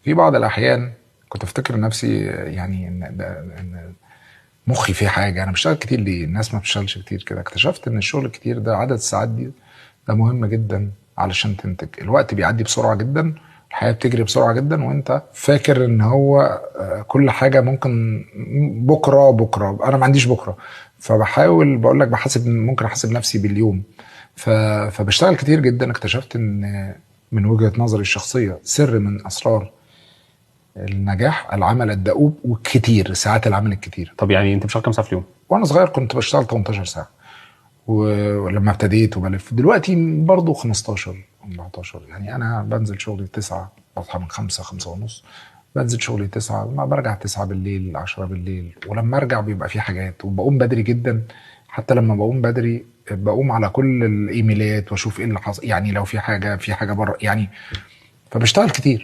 في بعض الاحيان كنت افتكر نفسي يعني إن مخي فيه حاجه، انا بشتغل كتير ليه؟ الناس ما بتشتغلش كتير كده. اكتشفت ان الشغل الكتير ده، عدد الساعات دي، ده مهم جدا علشان تنتج. الوقت بيعدي بسرعه جدا، الحياه بتجري بسرعه جدا، وانت فاكر ان هو كل حاجه ممكن بكره بكره. انا ما عنديش بكره، فبحاول بقول لك بحاسب، ممكن احاسب نفسي باليوم. فبشتغل كتير جدا. اكتشفت ان من وجهة نظري الشخصية سر من اسرار النجاح العمل الدؤوب والكتير، ساعات العمل الكتير. طب يعني انت بتشتغل كام ساعه في اليوم؟ وانا صغير كنت بشتغل 18 ساعة، ولما ابتديت وبلف دلوقتي برضو 15 14. يعني انا بنزل شغلي 9، بصحى من 5 5 ونص، بنزل شغلي 9، ما برجع 9 بالليل 10 بالليل. ولما ارجع بيبقى في حاجات، وبقوم بدري جدا. حتى لما بقوم بدري بقوم على كل الايميلات واشوف ايه اللي حصل، يعني لو في حاجة بره يعني. فبشتغل كتير.